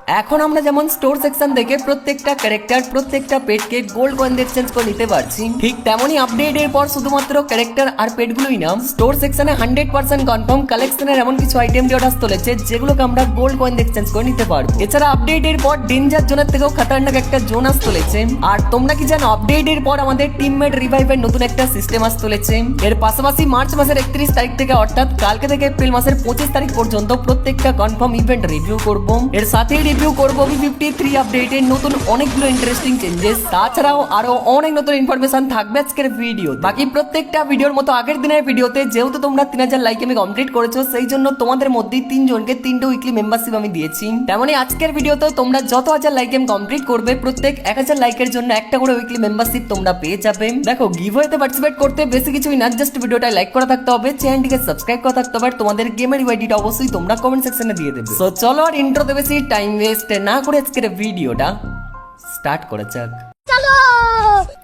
এখন আমরা যেমন স্টোর সেকশন থেকে প্রত্যেকটা ক্যারেক্টার প্রত্যেকটা পেটকে গোল্ড কয়েন দিয়ে এক্সচেঞ্জ করে নিতে পারছি, ঠিক তেমনই আপডেটের পর শুধুমাত্র ক্যারেক্টার আর পেটগুলোই না, স্টোর সেকশনে 100% কনফার্ম কালেকশনের এমন কিছু আইটেম দিয়ে অর্ডার চলেছে যেগুলোকে আমরা গোল্ড কয়েন দিয়ে এক্সচেঞ্জ করে নিতে পারবো। এছাড়া আপডেটের পর ডেঞ্জার জোনের থেকেও খতরনাক একটা জোন আস চলেছে। আর তোমরা কি জানো আপডেটের পর আমাদের টিমমেট রিভাইভের নতুন একটা সিস্টেম আস চলেছে। এর পাশাপাশি মার্চ মাসের 31 তারিখ থেকে অর্থাৎ কালকে থেকে এপ্রিল মাসের 25 তারিখ পর্যন্ত প্রত্যেকটা কনফার্ম ইভেন্ট রিভিউ করব। এর সাথেই রিভিউ করব V53 আপডেটের নতুন অনেকগুলো ইন্টারেস্টিং চেঞ্জেস, তাছাড়াও আরো অনেক নতুন ইনফরমেশন থাকবে আজকের ভিডিও। বাকি প্রত্যেকটা ভিডিওর মতো আগের দিনের ভিডিওতে যেহেতু তোমরা 3000 লাইক আমি কমপ্লিট করেছো, সেই জন্য তোমাদের মধ্যে 3 জনকে 3টা উইকলি মেম্বারশিপ আমি দিয়েছি। তেমনই আজকের ভিডিওতে তোমরা যত হাজার লাইক এম কমপ্লিট করবে প্রত্যেক 1000 লাইকের জন্য একটা করে উইকলি মেম্বারশিপ তোমরা পেয়ে যাবে। দেখো গিভওয়েতে পার্টিসিপেট করতে বেশি কিছুই না, জাস্ট ভিডিওটা লাইক করা থাকতে হবে, চ্যানেলটিকে সাবস্ক্রাইব করা থাকতে হবে, আর তোমাদের গেমের ইউআইডিটা অবশ্যই তোমরা কমেন্ট সেকশনে দিয়ে দেবে। সো চলো আর ইন্ট্রোতে বেশি টাইম ওয়েস্ট না করে আজকের ভিডিওটা স্টার্ট করা যাক।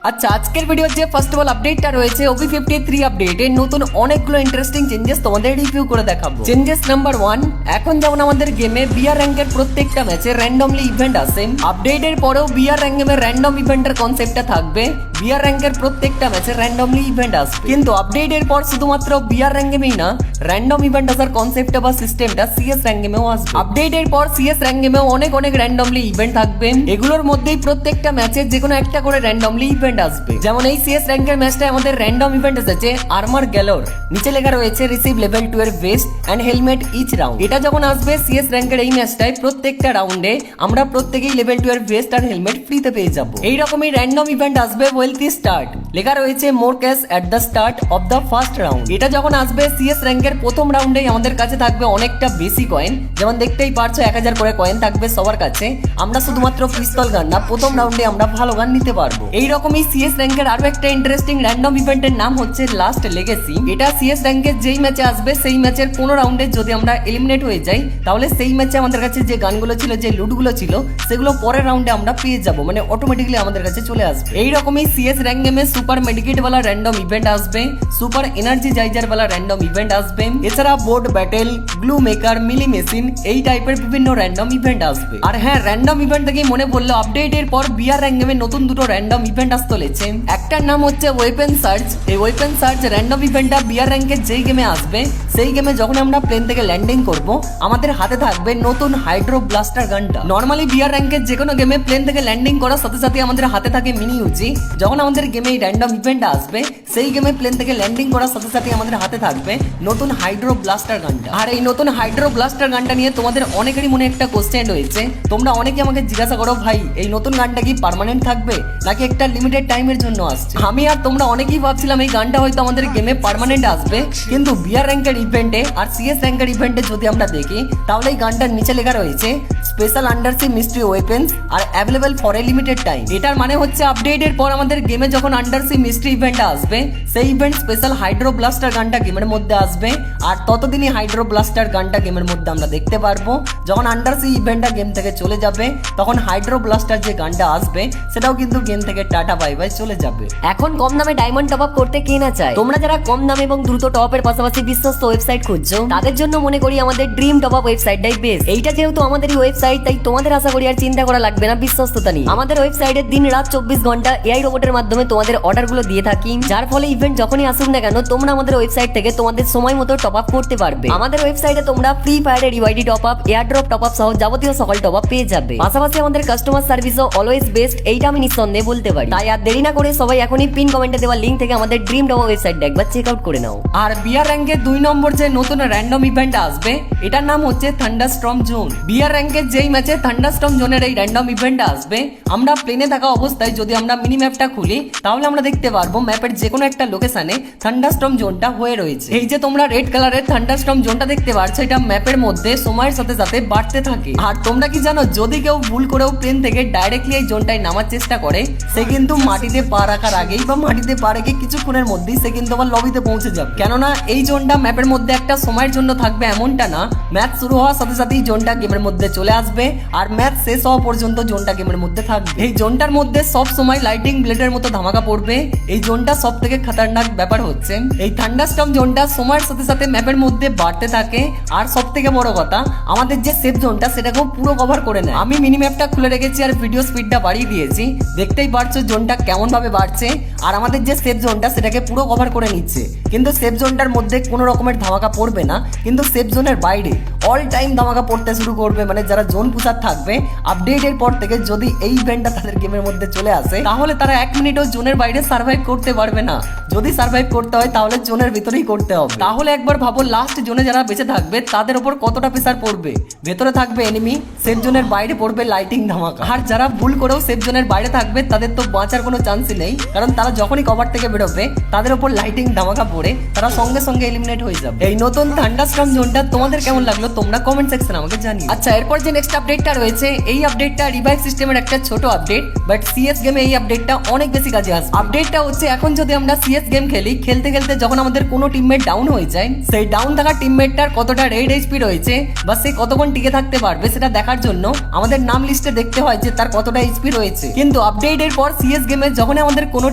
আচ্ছা, আজকের ভিডিওর যে ফার্স্ট অফ অল আপডেটটা রয়েছে OB53 আপডেটে নতুন অনেকগুলো ইন্টারেস্টিং চেঞ্জেস তোমাদের রিভিউ করে দেখাবো। চেঞ্জেস নাম্বার 1, এখন যেমন আমাদের গেমে বিআর র্যাঙ্কের প্রত্যেকটা ম্যাচে র্যান্ডমলি ইভেন্ট আসে, আপডেটের পরেও বিআর র্যাঙ্কে র্যান্ডম ইভেন্টের কনসেপ্টটা থাকবে। বিআর র্যাঙ্কের প্রত্যেকটা ম্যাচে র্যান্ডমলি ইভেন্ট আসবে, কিন্তু আপডেটের পর শুধুমাত্র বিআর র্যাঙ্কেই না, র্যান্ডম ইভেন্ট আসার কনসেপ্টটা বা সিস্টেমটা সিএস র্যাঙ্কেও আসবে। আপডেটের পর সিএস র্যাঙ্কেও অনেক র্যান্ডমলি ইভেন্ট থাকবে, এগুলোর মধ্যেই প্রত্যেকটা ম্যাচে যে কোনো একটা করে র্যান্ডমলি ইভেন্ট আসবে। যেমন এই সিএস র্যাঙ্কের ম্যাচটায় আমাদের র্যান্ডম ইভেন্ট এসেছে আর্মার গ্যালোর, নিচে লেখা রয়েছে রিসিভ লেভেল 2 এর vest and helmet each round. এটা যখন আসবে সিএস র্যাঙ্কের এই ম্যাচটায় প্রত্যেকটা রাউন্ডে আমরা প্রত্যেকেই লেভেল 2 এর ভেস্ট আর হেলমেট ফ্রিতে পেয়ে যাব। এই রকমই র্যান্ডম ইভেন্ট আসবে ওয়েলথি স্টার্ট, লেখা রয়েছে more cash at the start of the first round. এটা যখন আসবে সিএস র্যাঙ্কের প্রথম রাউন্ডেই আমাদের কাছে থাকবে অনেকটা বেশি কয়েন, যেমন দেখতেই পারছো 1000 করে কয়েন থাকবে সবার কাছে। আমরা শুধুমাত্র পিস্তল গান না, প্রথম রাউন্ডে আমরা ভালো গান নিতে পারবো। এই রকমই সিএস র্যাঙ্কের আরো একটা ইন্টারেস্টিং র্যান্ডম ইভেন্টের নাম হচ্ছে লাস্ট লেগেসি। এটা সিএস র্যাঙ্কের যেই ম্যাচে আসবে সেই ম্যাচের 15 রাউন্ডে যদি আমরা এলিমিনেট হয়ে যাই, তাহলে সেই ম্যাচে আমাদের কাছে যে গানগুলো ছিল, যে লুটগুলো ছিল, সেগুলো পরের রাউন্ডে আমরা পেয়ে যাব, মানে অটোমেটিক্যালি আমাদের কাছে চলে আসবে। এই রকমই সিএস র্যাঙ্ক গেমে সুপার মেডিকেট वाला র্যান্ডম ইভেন্ট আসবে, সুপার এনার্জি জাইজার वाला র্যান্ডম ইভেন্ট আসবে, এছাড়া বোর্ড ব্যাটেল, গ্লু মেকার, মিলি মেশিন, এই টাইপের বিভিন্ন র্যান্ডম ইভেন্ট আসবে। আর হ্যাঁ, র্যান্ডম ইভেন্ট থেকে মনে পড়লো আপডেটের পর বিআর র্যাঙ্ক গেমে নতুন দুটো র্যান্ডম ইভেন্ট আসতে চলেছে। একটার নাম হচ্ছে ওয়েপেন সার্চ। এই ওয়েপেন সার্চ র্যান্ডম ইভেন্টটা বিআর র্যাঙ্কের যেই গেমে আসবে, সেই গেমে যখন আমরা প্লেন থেকে ল্যান্ডিং করব, আমাদের হাতে থাকবে নতুন হাইড্রো ব্লাস্টার গানটা। নর্মালি বিআর র্যাঙ্কের যে কোনো গেমে প্লেন থেকে ল্যান্ডিং করার সাথে সাথে আমাদের হাতে থাকে মিনি ইউজি। যখন আমাদের গেমে এই র্যান্ডম ইভেন্ট আসবে, সেই গেমে প্লেন থেকে ল্যান্ডিং করার সাথে সাথে আমাদের হাতে থাকবে নতুন হাইড্রো ব্লাস্টার গানটা। আর এই নতুন হাইড্রো ব্লাস্টার গানটা নিয়ে তোমাদের অনেকেরই মনে একটা কোশ্চেন রয়েছে। তোমরা অনেকে আমাকে জিজ্ঞাসা করো, ভাই এই নতুন গানটা কি পার্মানেন্ট থাকবে নাকি একটা লিমিটেড টাইমের জন্য আসছে? আমি আর তোমরা অনেকেই ভাবছিলাম এই গানটা হয়তো আমাদের গেমে পার্মানেন্ট আসবে, কিন্তু বিআর র্যাঙ্কের ইভেন্টে আর সিএস র্যাঙ্কের ইভেন্টে যদি আমরা দেখি, তাহলে এই গানটার নিচে লেখা রয়েছে special undersea mystery weapons are available for a limited time. এটার মানে হচ্ছে আপডেটের পর আমাদের গেমে যখন আন্ডারসি মিস্ট্রি ইভেন্ট আসবে, সেই ইভেন্ট স্পেশাল হাইড্রো ব্লাস্টার গানটা গেমের মধ্যে আসবে, আর ততদিনই হাইড্রো ব্লাস্টার গানটা গেমের মধ্যে আমরা দেখতে পারবো। যখন আন্ডারসি ইভেন্টটা গেম থেকে চলে যাবে, তখন হাইড্রো ব্লাস্টার যে গানটা আসবে, সেটাও কিন্তু গেম থেকে টাটা বাই বাই চলে যাবে। এখন কম দামে ডায়মন্ড টপ আপ করতে কে না চায়? তোমরা যারা কম দামে এবং দ্রুত টপ এর পাশাপাশি বিশ্বস্ত ওয়েবসাইট খুঁজছো, তাদের জন্য মনে করি আমাদের ড্রিম টপ আপ ওয়েবসাইটটাই বেস্ট। এইটা যেহেতু আমাদেরই ওয়েবসাইট, তাই তোমাদের আশা করি আর চিন্তা করা লাগবে না বিশ্বস্ততা নিয়ে। আমাদের ওয়েবসাইটে দিন রাত 24 ঘন্টা এআই রোবটের মাধ্যমে তোমাদের অর্ডারগুলো দিয়ে থাকি, যার ফলে ইভেন্ট যখনই আসুক না কেন, তোমরা আমাদের ওয়েবসাইট থেকে তোমাদের সময় মতো টপ আপ করতে পারবে। আমাদের ওয়েবসাইটে তোমরা ফ্রি ফায়ারের UID top up, airdrop top up সহ যাবতীয় সকল টপ আপ পেয়ে যাবে। পাশাপাশি আমাদের কাস্টমার সার্ভিসও অলওয়েজ বেস্ট, এইটা আমি নিঃসন্দেহে বলতে পারি। তাই আর দেরি না করে সবাই এখনই পিন কমেন্টে দেওয়া লিংক থেকে আমাদের ড্রিম টপ আপ ওয়েবসাইটটা একবার চেক আউট করে নাও। আর বিআর র্যাঙ্কের 2 নম্বর যে নতুন র্যান্ডম ইভেন্ট আসবে, এটার নাম হচ্ছে থান্ডারস্টর্ম জোন। বিআর র্যাঙ্কের যেই ম্যাচে থান্ডারস্টর্ম জোনের এই র্যান্ডম ইভেন্ট আসবে, আমরা প্লেনে থাকা অবস্থায় যদি আমরা মিনি ম্যাপটা খুলি, তাহলে আমরা দেখতে পারবো ম্যাপের যে কোনো একটা লোকেশনে থান্ডারস্টর্ম জোনটা হয়ে রয়েছে। এই যে তোমরা রেড কালারের থান্ডারস্টর্ম জোনটা দেখতে পাচ্ছ, এটা ম্যাপের মধ্যে সময়ের সাথে সাথে বাড়তে থাকে। আর তোমরা কি জানো, যদি কেউ ভুল করেও প্লেন থেকে ডাইরেক্টলি এই জোনটায় নামার চেষ্টা করে, সে কিন্তু মাটিতে পা রাখার আগেই বা মাটিতে পা রেখে কিছুক্ষণের মধ্যেই সে কিন্তু আবার লবিতে পৌঁছে যাবে। কেননা এই জোনটা ম্যাপের মধ্যে একটা সময়ের জন্য থাকবে এমনটা না, ম্যাচ শুরু হওয়ার সাথে সাথেই জোনটা গেমের মধ্যে চলে আসবে, আর ম্যাচ শেষ হওয়া পর্যন্ত জোনটা গেমের মধ্যে থাকবে। এই জোনটার মধ্যে সব সময় লাইটিং ব্লেডের মতো ধামাকা পড়বে। এই জোনটা সব থেকে থেকে খতরনাক ব্যাপার হচ্ছে এই থান্ডারস্টর্ম জোনটা সময়ের সাথে সাথে ম্যাপের মধ্যে বাড়তে থাকে, আর সব থেকে বড় কথা আমাদের যে সেফ জোনটা সেটাকেও পুরো কভার করে নেয়। আমি মিনি ম্যাপটা খুলে রেখেছি আর ভিডিও স্পিডটা বাড়িয়ে দিয়েছি, দেখতেই পারছো জোনটা কেমন ভাবে বাড়ছে, আর আমাদের যে সেফ জোনটা সেটাকে পুরো কভার করে নিচ্ছে। কিন্তু সেফ জোনটার মধ্যে কোনো রকমের ধামাকা পড়বে না, কিন্তু সেফ জোনের বাইরে অল টাইম ধামাকা পড়তে শুরু করবে। মানে যারা জোন পুষার থাকবে আপডেটের পর থেকে যদি এই ইভেন্টটা তাদের গেমের মধ্যে চলে আসে তাহলে তারা 1 মিনিটও জোনের বাইরে সার্ভাইভ করতে পারবে না। যদি সার্ভাইভ করতে হয় তাহলে জোনের ভিতরেই করতে হবে। তাহলে একবার ভাবো লাস্ট জোনে যারা বেঁচে থাকবে তাদের উপর কতটা প্রেসার পড়বে। ভেতরে থাকবে এনিমি, সেফ জোনের বাইরে পড়বে লাইটিং ধামাকা। আর যারা ভুল করেও সেফ জোনের বাইরে থাকবে তাদের তো বাঁচার কোনো চান্সই নেই, কারণ তারা যখনই কভার থেকে বেরোবে তাদের উপর লাইটিং ধামাকা পড়ে তারা সঙ্গে সঙ্গে এলিমিনেট হয়ে যাবে। এই নতুন থান্ডারস্টর্ম জোনটা তোমাদের কেমন লাগলো তোমরা কমেন্ট সেকশনে আমাকে জানিও। আচ্ছা, এরপর যে নেক্সট আপডেটটা রয়েছে এই আপডেটটা রিভাইভ সিস্টেমের একটা ছোট আপডেট, বাট সিএস গেমে এই আপডেটটা অনেক বেশি কাজে আসবে। আপডেটটা হচ্ছে এখন যদি আমরা সিএস গেম খেলি, খেলতে খেলতে যখন আমাদের কোনো টিমমেট ডাউন হয়ে যায়, সেই ডাউন থাকা টিমমেটটার কতটা রেড এইচপি রয়েছে বা সে কতক্ষণ টিকে থাকতে পারবে সেটা দেখার জন্য আমাদের নাম লিস্টে দেখতে হয় যে তার কতটা এইচপি রয়েছে। কিন্তু আপডেটের পর সিএস গেমে যখন আমাদের কোনো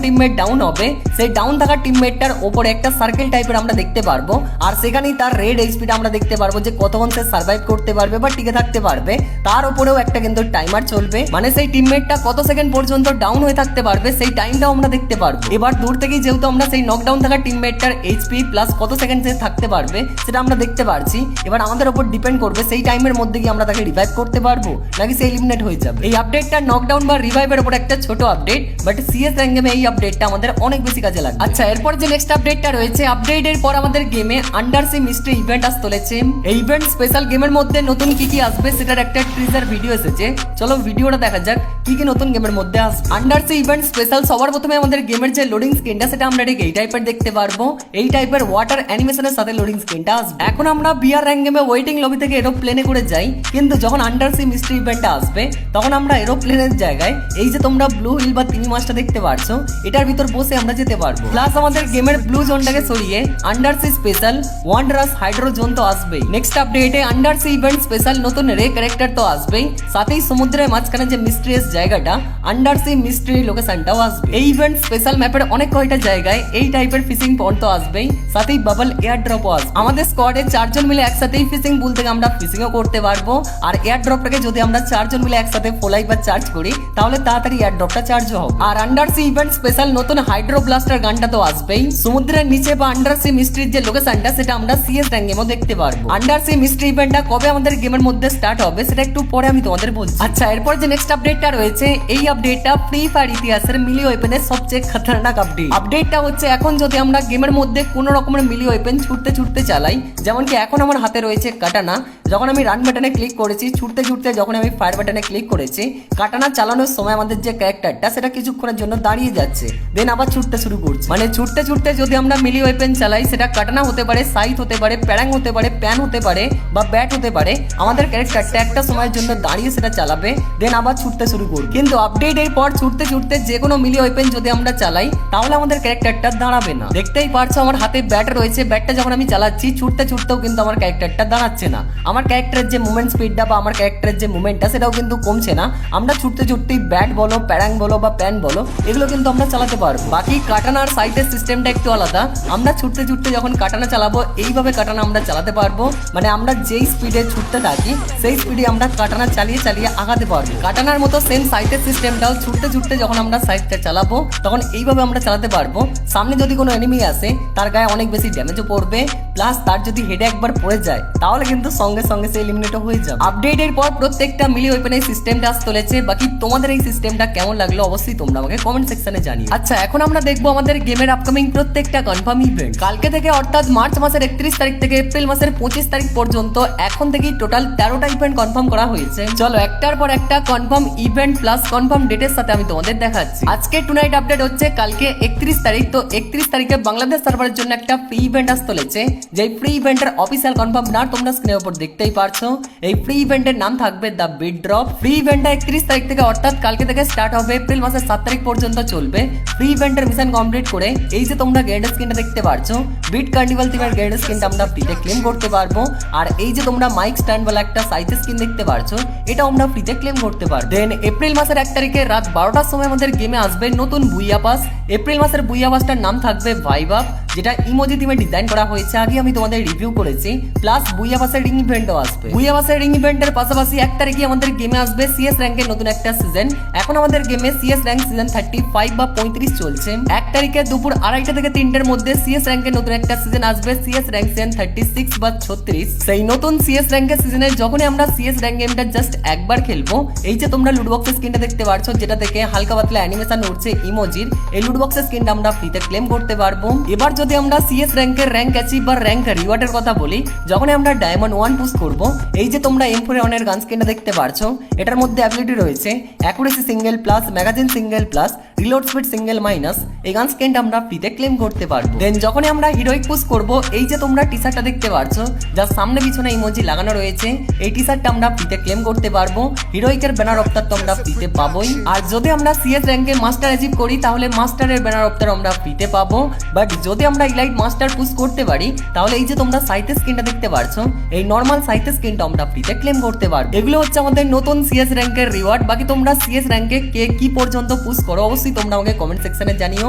টিমমেট ডাউন হবে সেই ডাউন থাকা টিমমেটটার উপরে একটা সার্কেল টাইপের আমরা দেখতে পারবো, আর সেখানেই তার রেড এইচপিটা আমরা দেখতে পারবো যে কতক্ষণ সে সার্ভাইভ করতে পারবে বা টিকে থাকতে পারবে। তার উপরেও একটা কিন্তু টাইমার চলবে, মানে সেই টিমমেটটা কত সেকেন্ড পর্যন্ত ডাউন হয়ে থাকতে পারবে সেই টাইমটাও আমরা দেখতে পারবো। এবার দূর থেকেই যেহেতু আমরা সেই নকডাউন থাকা টিমমেটটার এইচপি প্লাস কত সেকেন্ড সে থাকতে পারবে সেটা আমরা দেখতে পারছি। এবার আমাদের উপর ডিপেন্ড করবে সেই টাইমের মধ্যে কি আমরা তাকে রিভাইভ করতে পারবো নাকি সে এলিমিনেট হয়ে যাবে। এই আপডেটটা নকডাউন বা রিভাইভের উপর একটা ছোট আপডেট, বাট সিএস র্যাঙ্ক গেমে এই আপডেটটা আমাদের অনেক বেশি কাজে লাগে। আচ্ছা, এরপর যে নেক্সট আপডেটটা রয়েছে আপডেটের পর আমাদের গেমে আন্ডারসি মিস্ট্রি ইভেন্ট আসতে চলেছে। এই ইভেন্ট স্পেশাল গেমের মধ্যে নতুন কি কি আসবে সেটার একটা টিজার ভিডিও এসেছে, চলো ভিডিওটা দেখা যাক কি কি নতুন গেমের মধ্যে আসবে। আন্ডারসি ইভেন্ট স্পেশাল সবার প্রথমে আমাদের গেমের যে লোডিং স্ক্রিনটা সেটা আমরা ঠিক এই টাইপের দেখতে পারবো। এই টাইপের ওয়াটার অ্যানিমেশনের সাথে লোডিং স্ক্রিনটা আসবে। এখন আমরা বিআর র্যাঙ্ক গেমে ওয়েটিং লবি থেকে এরোপ্লেনে করে যাই, কিন্তু যখন আন্ডারসি মিস্ট্রি ইভেন্টটা আসবে তখন আমরা এরোপ্লেনের জায়গায় এই যে তোমরা ব্লু হিল বা তিমি মাছটা দেখতে পারছো এটার ভিতর বসে আমরা যেতে পারবো। প্লাস আমাদের গেমের ব্লু জোনটাকে সরিয়ে আন্ডারসি স্পেশাল ওয়ান্ডারাস হাইড্রো জোন তো আসবেই। নেক্সট আপডেটে আন্ডারসি ইভেন্ট স্পেশাল নতুন রে ক্যারেক্টার তো আসবেই, সাথেই সমুদ্রের মাঝখানে যে মিস্ট্রিয়াস জায়গাটা আন্ডারসি মিস্ট্রি লোকেশনটাও আসবে। এই ইভেন্ট স্পেশাল ম্যাপের অনেক কয়টা জায়গায় এই টাইপের ফিশিং পয়েন্ট তো আসবেই, সাথেই বাবল এয়ার ড্রপও আসবে। আমাদের স্কোয়াডে 4 জন মিলে একসাথেই ফিশিং পুল থেকে আমরা ফিশিংও করতে পারবো, আর এয়ার ড্রপটাকে যদি আমরা 4 জন মিলে একসাথে ফোলাই বা চার্জ করি তাহলে তাড়াতাড়ি এয়ার ড্রপটা চার্জ হবে। আর আন্ডারসি ইভেন্ট স্পেশাল নতুন হাইড্রো ব্লাস্টার গানটা তো আসবেই। সমুদ্রের নিচে বা আন্ডারসি মিস্ট্রির যে লোকেশনটা সেটা আমরা সিএস র্যাঙ্ক গেমও দেখতে পারবো। আন্ডারসি মিস্ট্রি ইভেন্টটা কবে আমাদের গেমের মধ্যে স্টার্ট হবে সেটা একটু পরে আমি তোমাদের বলছি। আচ্ছা, এরপর যে নেক্সট আপডেটটা রয়েছে এই আপডেটটা ফ্রি ফায়ার ইতিহাসের মিলি ওয়েপেনের সবচেয়ে খতরনাক আপডেট। আপডেটটা হচ্ছে এখন যদি আমরা গেমের মধ্যে কোনো রকমের মিলি ওয়েপেন ছুটতে ছুটতে চালাই, যেমন কি এখন আমার হাতে রয়েছে কাটানা, যখন আমি রান বাটনে ক্লিক করেছি ছুটতে ছুটতে যখন আমি ফায়ার বাটনে ক্লিক করেছি কাটানা চালানোর সময় আমাদের যে ক্যারেক্টারটা সেটা কিছুক্ষণের জন্য দাঁড়িয়ে যাচ্ছে, দেন আবার ছুটতে শুরু করছে। মানে ছুটতে ছুটতে যদি আমরা মিলি ওয়েপেন চালাই সেটা কাটানা হতে পারে, সাইথ হতে পারে, প্যারাং হতে পারে, প্যান হতে পারে বা ব্যাট হতে পারে, আমাদের ক্যারেক্টারটা একটা সময়ের জন্য দাঁড়িয়ে সেটা চালাবে, দেন আবার ছুটতে শুরু করবে। কিন্তু আপডেটের পর ছুটতে ছুটতে যে কোনো মিলি ওয়েপেন যদি আমরা চালাই তাহলে আমাদের ক্যারেক্টারটা দাঁড়াবে না। দেখতেই পারছো আমার হাতে ব্যাট রয়েছে, ব্যাটটা যখন আমি চালাচ্ছি ছুটতে ছুটতেও কিন্তু আমার ক্যারেক্টারটা দাঁড়াচ্ছে না। আমার ক্যারেক্টারের যে মুভমেন্ট স্পিডটা বা আমার ক্যারেক্টারের যে মুভমেন্টটা সেটাও কিন্তু কমছে না। আমরা ছুটতে ছুটতেই ব্যাট বলো, প্যারাং বলো বা প্যান বলো এগুলো কিন্তু আমরা চালাতে পারবো। বাকি কাটানা আর সাইটের সিস্টেমটা একটু আলাদা। আমরা ছুটতে ছুটতে যখন কাটানা চালাবো এইভাবে কাটানা আমরা চালাতে পারবো, মানে আমরা যেই স্পিডে ছুটতে থাকি সেই স্পিডে আমরা কাটানা চালিয়ে চালিয়ে আগাতে পারবো। কাটানার মতো সেম সাইটের সিস্টেমটাও ছুটতে ছুটতে যখন আমরা সাইটটা চালাবো তখন এইভাবে আমরা চালাতে পারবো। সামনে যদি কোনো এনিমি আসে তার গায়ে অনেক বেশি ড্যামেজও পড়বে, প্লাস তার যদি হেডে একবার পড়ে যায় তাহলে কিন্তু সঙ্গে সঙ্গে সে এলিমিনেটও হয়ে যাবে। আপডেটের পর প্রত্যেকটা মিলি ওয়েপেনের সিস্টেমটা আসতে চলেছে। বাকি তোমাদের এই সিস্টেমটা কেমন লাগলো অবশ্যই তোমরা আমাকে কমেন্ট সেকশনে জানিও। আচ্ছা, এখন আমরা দেখবো আমাদের গেমের আপকামিং প্রত্যেকটা কনফার্ম ইভেন্ট। কালকে থেকে অর্থাৎ মার্চ মাসের 31 তারিখ থেকে এপ্রিল মাসের 25 তারিখ পর্যন্ত এখন থেকেই টোটাল 13টা ইভেন্ট কনফার্ম করা হয়েছে। চলো একটার পর একটা কনফার্ম ইভেন্ট প্লাস কনফার্ম ডেটের সাথে আমি তোমাদের দেখাচ্ছি। আজকে টুনাইট আপডেট হচ্ছে কালকে 31 তারিখ, তো 31 তারিখে বাংলাদেশ সার্ভারের জন্য একটা ফ্রি ইভেন্ট আসতে চলেছে যে ফ্রি ইভেন্টের অফিসিয়াল কনফার্ম না তোমরা স্ক্রিনের উপর দেখতেই পারছো। এই ফ্রি ইভেন্টের নাম থাকবে দ্য বিট ড্রপ। ফ্রি ইভেন্টটা 31 তারিখ থেকে অর্থাৎ কালকে থেকে স্টার্ট হবে, এপ্রিল মাসের 7 তারিখ পর্যন্ত চলবে। ফ্রি ইভেন্টের মিশন কমপ্লিট করে এই যে তোমরা গ্রেড স্কিনটা দেখতে পারছো, বিট কার্নিভাল থিমের গ্রেড স্কিনটা আমরা ফ্রিতে ক্লেম করতে পারবো। আর এই যে তোমরা মাইক স্ট্যান্ড বলে একটা সাইজ স্কিন দেখতে পারছো, এটা আমরা ফ্রিতে ক্লেম করতে পারবো। দেন এপ্রিল মাসের 1 তারিখে রাত 12টার সময় আমাদের গেমে আসবে নতুন বুইয়া পাস। এপ্রিল মাসের বুইয়া পাসটার নাম থাকবে ভাইব আপ, যেটা ইমোজি থিমে ডিজাইন করা হয়েছে, আগে আমি তোমাদের রিভিউ করেছি। প্লাস বুইয়া পাসের রিং ইভেন্টও আসবে। বুইয়া পাসের রিং ইভেন্টের পাশাপাশি 1 তারিখে আমাদের গেমে আসবে সিএস র্যাঙ্কের নতুন একটা সিজন। এখন আমাদের গেমে সিএস র্যাঙ্ক সিজন 35 বা 35 চলছে। 1 তারিখে দুপুর 2:30 থেকে 3টের মধ্যে সিএস র্যাঙ্কের নতুন একটা সিজন আসবে, সিএস র্যাঙ্ক সিজন 36 বা 36। সেই নতুন সিএস র্যাঙ্কের সিজনে যখনই আমরা সিএস র্যাঙ্ক গেমটা জাস্ট একবার খেলবো, এই যে তোমরা লুট বক্সের স্ক্রিনটা দেখতে পারছো, যেটা থেকে হালকা পাতলা অ্যানিমেশন উঠছে ইমোজির, এই লুট বক্সের স্ক্রিনটা আমরা ফ্রিতে ক্লেম করতে পারবো। এবার যদি আমরা সিএস র্যাঙ্কের র্যাঙ্ক অ্যাচিভ বা র্যাঙ্ক রিওয়ার্ডের কথা বলি, যখন আমরা ডায়মন্ড 1 পুশ করব, এই যে তোমরা M4A1 এর গান স্ক্রিনটা দেখতে পারছো, এটার মধ্যে অ্যাবিলিটি রয়েছে accuracy single plus, magazine single plus, reload speed single minus. এই গান স্ক্রিনটা আমরা ফ্রিতে ক্লেম করতে পারবো। দেন যখনই আমরা হিরোইক পুশ করব, এই যে তোমরা টি শার্টটা দেখতে পারছো, যার সামনে পিছনে ইমোজি লাগানো রয়েছে, এই টি শার্টটা আমরা ফ্রিতে ক্লেম করতে পারবো। হিরোইকের ব্যানার অফতার তো আমরা ফ্রিতে পাবোই। আর যদি আমরা সিএস র্যাঙ্কে মাস্টার অ্যাচিভ করি, তাহলে মাস্টারের ব্যানার অফতার আমরা ফ্রিতে পাবো। বাট যদি আমরা ইলাইট মাস্টার পুশ করতে পারি, তাহলে এই যে তোমরা সাইতে স্ক্রিনটা দেখতে পারছো, এই নরমাল সাইতে স্ক্রিনটা আমরা ফ্রিতে ক্লেম করতে পারবো। এগুলো হচ্ছে আমাদের নতুন সিএস র্যাঙ্কের রিওয়ার্ড। বাকি তোমরা সিএস র্যাঙ্কে কে কি পর্যন্ত পুশ করো, অবশ্যই তোমরা আমাকে কমেন্ট সেকশনে জানিও।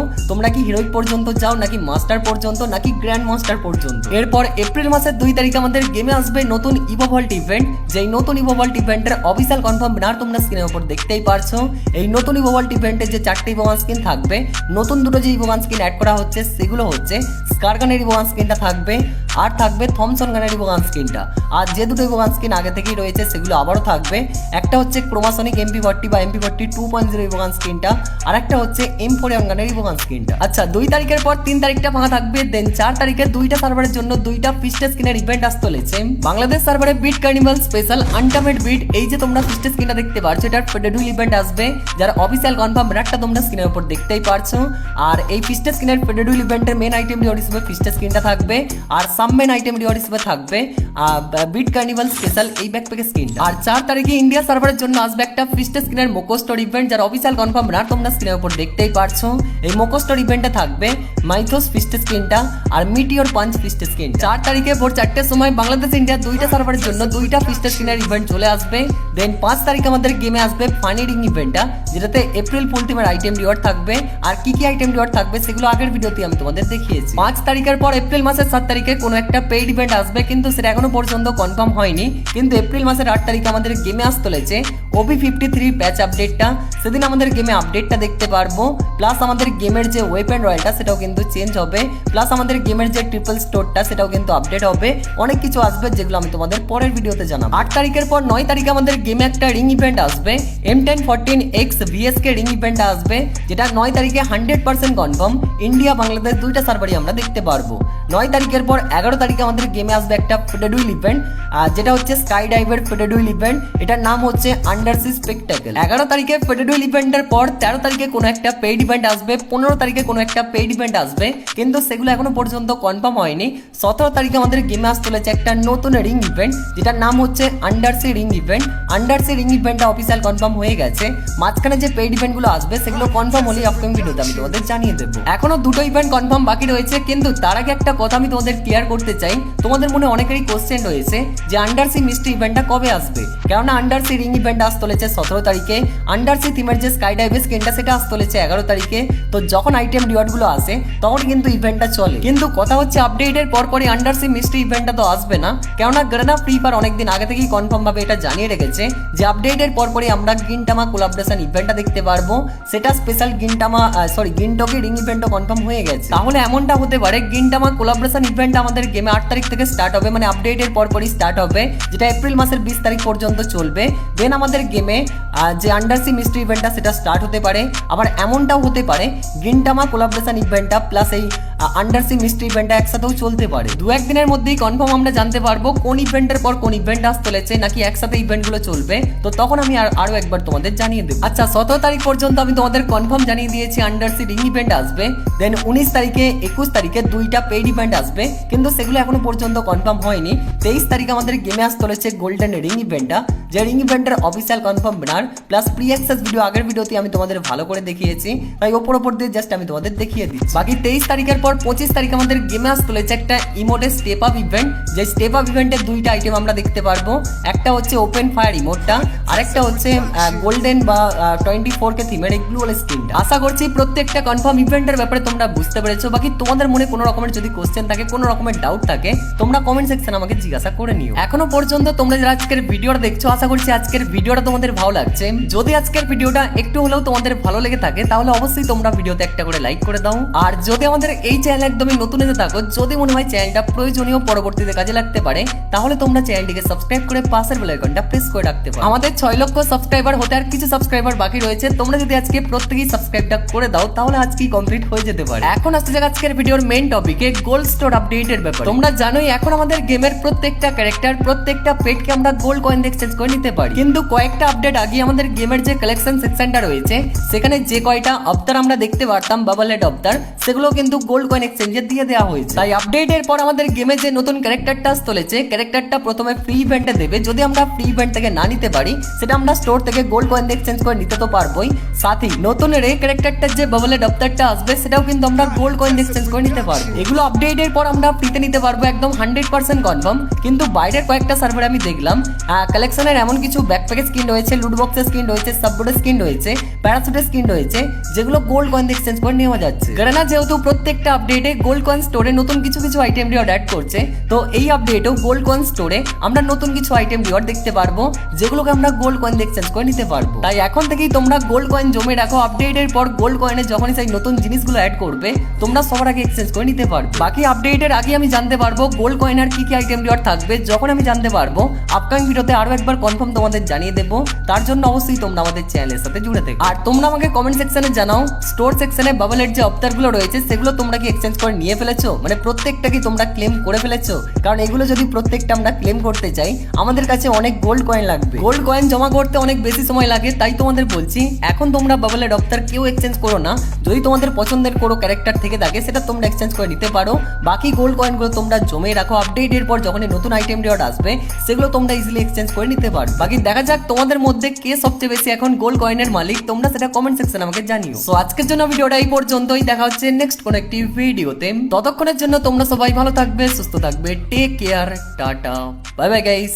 তোমরা কি হিরোইক পর্যন্ত যাও, নাকি মাস্টার পর্যন্ত, নাকি গ্র্যান্ড মাস্টার পর্যন্ত। এরপর এপ্রিল মাসের 2 তারিখে আমাদের গেমে আসবে নতুন ইভোভল্ট ইভেন্ট। যেই নতুন ইভোভল্ট ইভেন্টের অফিসিয়াল কনফার্ম ব্যানার তোমরা স্ক্রিনের উপর দেখতেই পারছো। এই নতুন ইভোভল্ট ইভেন্টে যে 4টে ইভোভান স্কিন থাকবে, নতুন দুটো যে ইভোভান স্কিন অ্যাড করা হচ্ছে, সেগুলো হচ্ছে স্কারগানের ইভোভান স্কিনটা থাকবে, আর থাকবে থমসন গানের ইভোভান স্কিনটা। আর যে দুটো ইভোভান স্কিন আগে থেকেই রয়েছে, সেগুলো আবারও থাকবে। একটা হচ্ছে ক্রোমাসনিক MP40 বা MP40 2.0 ইভোভান স্কিনটা, আর একটা হচ্ছে M4A1 গানের ইভোভান স্কিনটা। আচ্ছা, 2 তারিখের পর 3 তারিখটা ফাঁকা থাকবে। দেন 4 তারিখে 2টা সার্ভারের জন্য 2টা ফিস্টে স্কিনের ইভেন্ট আসতে চলেছে। বাংলাদেশ সার্ভারে বিট কার্নিভাল স্পেশাল আনটামেড বিট, এই যে তোমরা ফিস্টে স্কিনটা দেখতে পারছো, এটার ফেডারেল ইভেন্ট আসবে, যার অফিসিয়াল কনফার্ম ব্যানারটা তোমরা স্ক্রিনের উপর দেখতেই পারছো। আর এই ফিস্টে স্কিনের ফেডারেল ইভেন্টের মেন আইটেম রিওয়ার্ড হিসেবে ফিস্টে স্কিনটা থাকবে, আর সাব মেন আইটেম রিওয়ার্ড হিসেবে থাকবে বিট কার্নিভাল স্পেশাল এই ব্যাকপ্যাকের স্কিনটা। আর 4 তারিখে ইন্ডিয়া সার্ভারের জন্য আসবে একটা ফিস্টে স্কিনের মোকো স্টোর ইভেন্ট, যার অফিসিয়াল কনফার্ম ব্যানার তোমরা স্ক্রিনের উপর দেখতেই পারছো। এই মোকো স্টোর ইভেন্টে থাকবে মাইথোস ফিস্টে স্কিনটা আর মিটিওর পাঞ্চ ফিস্টে স্কিন। 4 তারিখে ভোর 4টের সময় বাংলাদেশ ইন্ডিয়া 2টা সার্ভারের জন্য 2টা ফিস্টে স্কিনের ইভেন্ট চলে আসবে। দেন 5 তারিখে আমাদের গেমে আসবে ফানি রিং ইভেন্টটা, যেটাতে এপ্রিল ফুল টিমের আইটেম রিওয়ার্ড থাকবে। আর কি কি আইটেম রিওয়ার্ড থাকবে সেগুলো আগের ভিডিওতে আমি তোমাদের দেখিয়েছি। 5 তারিখের পর এপ্রিল মাসের 7 তারিখে কোনো একটা পেইড ইভেন্ট আসবে, কিন্তু সেটা এখনো পর্যন্ত কনফার্ম হয়নি। কিন্তু এপ্রিল মাসের 8 তারিখে আমাদের গেমে আসতে চলেছে OB53 প্যাচ আপডেটটা, সেদিন আমাদের গেমে আপডেটটা দেখতে পারবো। প্লাস আমাদের গেমের যে ওয়েপেন রয়্যালটা, সেটাও কিন্তু চেঞ্জ হবে। প্লাস আমাদের গেমের যে ট্রিপল স্টোরটা, সেটাও কিন্তু আপডেট হবে। অনেক কিছু আসবে, যেগুলো আমি তোমাদের পরের ভিডিওতে জানাবো। 8 তারিখের পর 9 তারিখে আমাদের গেমে একটা রিং ইভেন্ট আসবে, M1014X VSK রিং ইভেন্ট আসবে, যেটা 9 তারিখে 100% কনফার্ম। ইন্ডিয়া বাংলাদেশ 2টা সার্ভারই আমরা দেখতে পারবো। 9 তারিখের পর 11 তারিখে আমাদের গেমে আসবে একটা ফেডারেল ইভেন্ট, যেটা হচ্ছে স্কাই ডাইভের ফেডারেল ইভেন্ট। এটার নাম হচ্ছে আন্ডারসি স্পেকটাকেল। 11 তারিখে ফেডারেল ইভেন্টের পর 13 তারিখে কোনো একটা পেইড ইভেন্ট আসবে, 15 তারিখে কোনো একটা পেইড ইভেন্ট আসবে, কিন্তু সেগুলো এখনো পর্যন্ত কনফার্ম হয়নি। 17 তারিখে আমাদের গেমে আসতে চলেছে একটা নতুন রিং ইভেন্ট, যেটার নাম হচ্ছে undersea ring event. Undersea ring ইভেন্টটা অফিসিয়াল কনফার্ম হয়ে গেছে। মাঝখানে যে পেইড ইভেন্টগুলো আসবে, সেগুলো কনফার্ম হলেই আপকামিং ভিডিওতে আমি তোমাদের জানিয়ে দেবো। এখনো দুটো ইভেন্ট কনফার্ম বাকি রয়েছে, কিন্তু তার আগে একটা কথা আমি তোমাদের ক্লিয়ার করতে চাই। তোমাদের মনে অনেকেরই কোশ্চেন রয়েছে যে আন্ডারসি মিস্ট্রি ইভেন্টটা কবে আসবে, কেননা আন্ডারসি রিং ইভেন্ট আসতে চলেছে 17 তারিখে। আন্ডারসি থিমের যে স্কাই ডাইভের স্কিনটা, সেটা আসতে চলেছে 11 তারিখে। তো যখন আইটেম রিওয়ার্ডগুলো আসে, তখন কিন্তু ইভেন্টটা চলে। কিন্তু কথা হচ্ছে আপডেটের পরপরই আন্ডারসি মিস্ট্রি ইভেন্টটা তো আসবে না, কেননা গ্রেনা ফ্রি ফায়ার অনেকদিন আগে থেকেই কনফার্ম ভাবে এটা জানিয়ে রেখেছে যে আপডেটের পরপরই আমরা গিনটামা কোলাবরেশন ইভেন্টটা দেখতে পারবো। সেটা স্পেশাল গিনটকি রিং ইভেন্টও কনফার্ম হয়ে গেছে। তাহলে এমনটা হতে পারে গিনটামা কোলাবরেশন ইভেন্ট আমাদের গেমে 8 তারিখ থেকে স্টার্ট হবে, মানে আপডেটের পরপরই স্টার্ট হবে, যেটা এপ্রিল মাসের 20 তারিখ পর্যন্ত চলবে। দেন আমাদের আমাদের গেমে যে আন্ডারসি মিস্ট্রি ইভেন্টটা সেটা স্টার্ট হতে পারে, আবার এমনটাও হতে পারে গিনটামা কোলাবরেশন ইভেন্টটা প্লাস এই আন্ডারসি মিস্ট্রি ইভেন্টটা একসাথেও চলতে পারে। দু একদিনের মধ্যেই কনফার্ম আমরা জানতে পারবো কোন ইভেন্টের পর কোন ইভেন্ট আসতে চলেছে, নাকি একসাথে ইভেন্টগুলো চলবে। তো তখন আমি আরো একবার তোমাদের জানিয়ে দেবো। আচ্ছা 17 তারিখ পর্যন্ত আমি তোমাদের কনফার্ম জানিয়ে দিয়েছি আন্ডারসি রিং ইভেন্ট আসবে, দেন 19 তারিখে 21 তারিখে দুইটা পেইড ইভেন্ট আসবে, কিন্তু সেগুলো এখনো পর্যন্ত কনফার্ম হয়নি। 23 তারিখে আমাদের গেমে আসতে চলেছে গোল্ডেন রিং ইভেন্টটা, যে রিং ইভেন্টের official confirm banner plus pre access video আগের ভিডিওতে আমি তোমাদের ভালো করে দেখিয়েছি, তাই ওপর দিয়ে জাস্ট আমি তোমাদের দেখিয়ে দিচ্ছি। বাকি 23 তারিখের পর 25 তারিখে আমাদের গেমে আসতে চলেছে একটা ইমোটের স্টেপ আপ ইভেন্ট, যে স্টেপ আপ ইভেন্টের দুইটা আইটেম আমরা দেখতে পারবো, একটা হচ্ছে ওপেন ফায়ার ইমোটটা, আরেকটা হচ্ছে গোল্ডেন বা 24K থিমের এই গ্লোবাল স্কিনটা। আশা করছি প্রত্যেকটা কনফার্ম ইভেন্টের ব্যাপারে তোমরা বুঝতে পেরেছো। বাকি তোমাদের মনে কোনো রকমের যদি কোশ্চেন থাকে, কোনো রকমের ডাউট থাকে, তোমরা কমেন্ট সেকশনে আমাকে জিজ্ঞাসা করে নিও। এখনো পর্যন্ত তোমরা যারা আজকের ভিডিওটা দেখছো, আশা করছি আজকের ভিডিওটা তোমাদের ভালো লাগছে। যদি আজকের ভিডিওটা একটু হলেও তোমাদের ভালো লেগে থাকে, তাহলে অবশ্যই তোমরা ভিডিওতে একটা করে লাইক করে দাও। আর যদি আমাদের এই চ্যানেল একদমই নতুন এসে থাকো, যদি মনে হয় চ্যানেলটা প্রয়োজনীয় পরবর্তীতে কাজে লাগতে পারে, তাহলে তোমরা চ্যানেলটিকে সাবস্ক্রাইব করে পাশের বেল আইকনটা প্রেস করে রাখতে পারো। আমাদের 6 লক্ষ সাবস্ক্রাইবার হতে আর কিছু সাবস্ক্রাইবার বাকি রয়েছে, তোমরা যদি আজকে প্রত্যেকেই সাবস্ক্রাইবটা করে দাও, তাহলে আজকেই কমপ্লিট হয়ে যেতে পারে। এখন আসতে যাক আজকের ভিডিওর মেইন টপিকে, গোল্ড স্টোর আপডেটের ব্যাপারে। তোমরা জানোই এখন আমাদের গেমের প্রত্যেকটা ক্যারেক্টার, প্রত্যেকটা পেটকে আমরা গোল্ড কয়েন এক্সচেঞ্জ করে নিতে পারি, কিন্তু কয়েকটা আপডেট আগে আমাদের গেমের যে কালেকশন সেকশনটা রয়েছে, সেখানে যে কয়টা অবতার আমরা দেখতে পারতাম বাবল হেড অবতার, সেগুলো কিন্তু গোল্ড কয়েন এক্সচেঞ্জে দিয়ে দেওয়া হয়েছে। তাই আপডেটের পর আমাদের গেমে যে নতুন ক্যারেক্টারটা চলেছে, ক্যারেক্টারটা প্রথমে ফ্রি ইভেন্টে দেবে। যদি আমরা ফ্রি ইভেন্ট থেকে না নিতে পারি, সেটা আমরা স্টোর থেকে গোল্ড কয়েন এক্সচেঞ্জ করে নিতে তো পারবোই, সাথে নতুন রে ক্যারেক্টারটার যে বাবল হেড অবতারটা আসবে, সেটাও কিন্তু আমরা গোল্ড কয়েন এক্সচেঞ্জ করে নিতে পারবো। এগুলো আপডেটের পর আমরা ফ্রিতে নিতে পারবো, একদম 100% কনফার্ম। কিন্তু বাইরের কয়েকটা সার্ভারে আমি দেখলাম কালেকশনের এমন কিছু ব্যাকপ্যাকের স্কিন রয়েছে, লুট বক্সের স্কিন রয়েছে, সাববোর্ডের স্কিন রয়েছে, প্যারাসুটের স্কিন রয়েছে, যেগুলো গোল্ড কয়েন এক্সচেঞ্জ করে নেওয়া যাচ্ছে। কারণ যেহেতু প্রত্যেকটা আপডেটে গোল্ড কয়েন স্টোরে নতুন কিছু আইটেম রিওয়ার্ড অ্যাড করছে, তো এই আপডেটেও গোল্ড কয়েন স্টোরে আমরা নতুন কিছু আইটেম রিওয়ার্ড দেখতে পারবো, যেগুলোকে আমরা গোল্ড কয়েন এক্সচেঞ্জ করে নিতে পারবো। তাই এখন থেকেই তোমরা গোল্ড কয়েন জমে রাখো, আপডেটের পর গোল্ড কয়েনে যখনই সেই নতুন জিনিসগুলো অ্যাড করবে, তোমরা সবার আগে এক্সচেঞ্জ করে নিতে পারবে। বাকি আপডেটের আগে আমি জানতে পারবো গোল্ড কয়েনের কি আইটেম রিওয়ার্ড থাকবে, যখন আমি জানতে পারবো আপকামিং ভিডিওতে আরো একবার কনফার্ম তোমাদের জানিয়ে দেবো। তার জন্য অবশ্যই তোমরা আমাদের চ্যানেলের সাথে জুড়ে থেকো। আর তোমরা আমাকে কমেন্ট সেকশনে জানাও, স্টোর সেকশনে বাবলের যে অবতারগুলো রয়েছে, সেগুলো তোমরা কি এক্সচেঞ্জ করে নিয়ে ফেলেছো, মানে প্রত্যেকটা কি তোমরা ক্লেম করে ফেলেছো? কারণ এগুলো যদি প্রত্যেকটা আমরা ক্লেম করতে চাই, আমাদের কাছে অনেক গোল্ড কয়েন লাগবে। গোল্ড কয়েন জমা করতে অনেক বেশি সময় লাগে, তাই তোমাদের বলছি এখন তোমরা বাবলের অবতার কেউ এক্সচেঞ্জ করো না। যদি তোমাদের পছন্দের কোনো ক্যারেক্টার থেকে থাকে, সেটা তোমরা এক্সচেঞ্জ করে নিতে পারো। বাকি গোল্ড কয়েনগুলো তোমরা জমে রাখো, আপডেটের পর যখন নতুন আইটেম রিওয়ার্ড আসবে, সেগুলো তোমরা ইজিলি এক্সচেঞ্জ করে নিতে পারো। বাকি দেখা যাক তোমাদের মধ্যে কে সবচেয়ে বেশি এখন গোল্ড কয়েনের মালিক, তোমরা সেটা কমেন্ট সেকশনে আমাকে জানিও। সো আজকের জন্য ভিডিওটা এই পর্যন্তই, দেখা হচ্ছে নেক্সট কোন একটি ভিডিওতে। ততক্ষণের জন্য তোমরা সবাই ভালো থাকবে, সুস্থ থাকবে, take care, tata, bye bye guys.